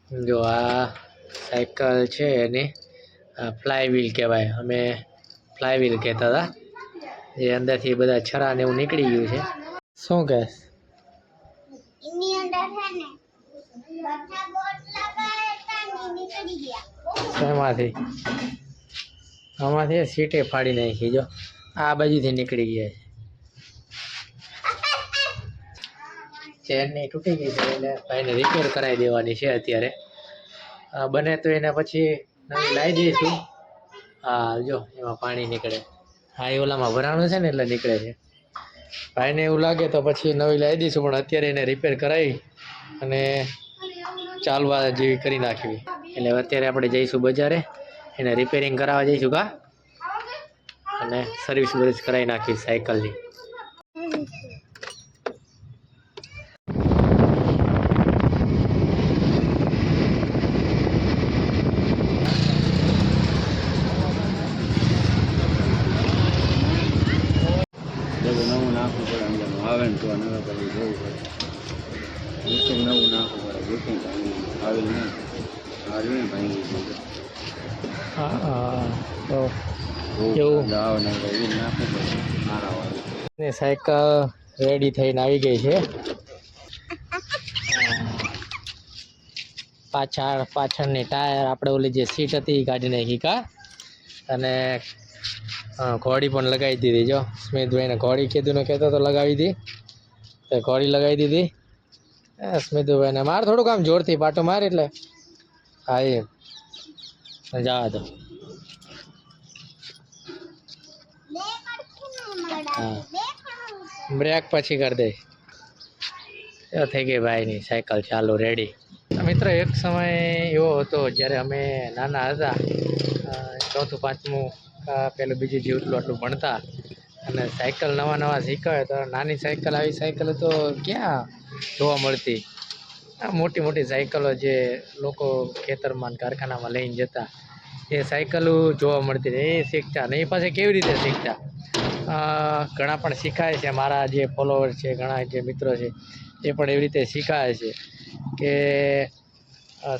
જો આ સાયકલ છે એની ફ્લાય વ્હીલ કહેવાય, અમે ફ્લાય વ્હીલ કહેતા હતા. એ અંદરથી બધા છરા ને એવું નીકળી ગયું છે. શું કહે એની અંદર છે ને બધા બોટ લગાવ્યા હતા ને નીકળી ગયા. એમાંથી આમાંથી સીટે ફાડી નાખી. જો આ બાજુથી નીકળી ગયા છે. ચેનની તૂટી ગઈ છે એટલે ભાઈને રિપેર કરાવી દેવાની છે અત્યારે. બને તો એને પછી નવી લાવી દઈશું. હા જો એમાં પાણી નીકળે. હા એ ઓલામાં ભરાણું છે ને એટલે નીકળે છે. ભાઈને એવું લાગે તો પછી નવી લાવી દઈશું, પણ અત્યારે એને રિપેર કરાવી અને ચાલવા જેવી કરી નાખવી. એટલે અત્યારે આપણે જઈશું બજારે, એને રિપેરિંગ કરાવવા જઈશું કા, અને સર્વિસ વર્વિસ કરાવી નાખી સાયકલની. નવું નાખવું પડે, અંદરનું આવે ને તો નવા કરવું જોવું પડે. બુકિંગ નવું નાખવું પડે, બુકિંગ આવેલ નહીં આવ્યું ને ભાઈ હા તો એવું આવે ને એ નાખવું પડે મારા વાળું. સાયકલ રેડી થઈને આવી ગઈ છે. પાછળની ટાયર આપણે ઓલી જે સીટ હતી એ કાઢી નાખી કા, અને ઘોડી પણ લગાવી દીધી. જો સ્મિતભાઈને ઘોડી કીધું ને કહેતો તો લગાવી દી, તો ઘોડી લગાવી દીધી. સ્મિતભાઈને માર થોડુંક આમ જોરથી પાટો માર એટલે હા એ જવા દો. હા બ્રેક પછી કરી દે. થઈ ગઈ ભાઈની સાયકલ ચાલુ રેડી. મિત્રો એક સમય એવો હતો જ્યારે અમે નાના હતા, ચોથું પાંચમું પેલું બીજું જેટલું આટલું ભણતા, અને સાયકલ નવા શીખવે તો નાની સાયકલ આવી સાયકલ તો ક્યાં જોવા મળતી. મોટી મોટી સાયકલો જે લોકો ખેતરમાં કારખાનામાં લઈને જતા, એ સાયકલો જોવા મળતી. એ શીખતા ને એ પાસે કેવી રીતે શીખતા, ઘણા પણ શીખાય છે. મારા જે ફોલોવર છે, ઘણા જે મિત્રો છે, એ પણ એવી રીતે શીખાય છે કે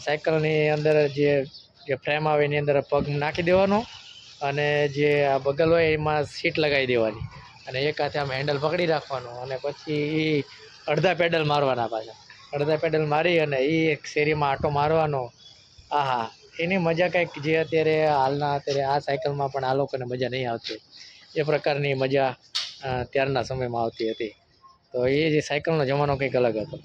સાયકલની અંદર જે ફ્રેમ આવે એની અંદર પગ નાખી દેવાનો, અને જે આ બગલ હોય એમાં સીટ લગાવી દેવાની, અને એક હાથે આમ હેન્ડલ પકડી રાખવાનું, અને પછી અડધા પેડલ મારવાના. પાછા અડધા પેડલ મારી અને એ એક શેરીમાં આંટો મારવાનો. આહા એની મજા કંઈક જે અત્યારે અત્યારે આ સાયકલમાં પણ આ લોકોને મજા નહીં આવતી, એ પ્રકારની મજા ત્યારના સમયમાં આવતી હતી. તો એ જે સાયકલનો જમાનો કંઈક અલગ હતો.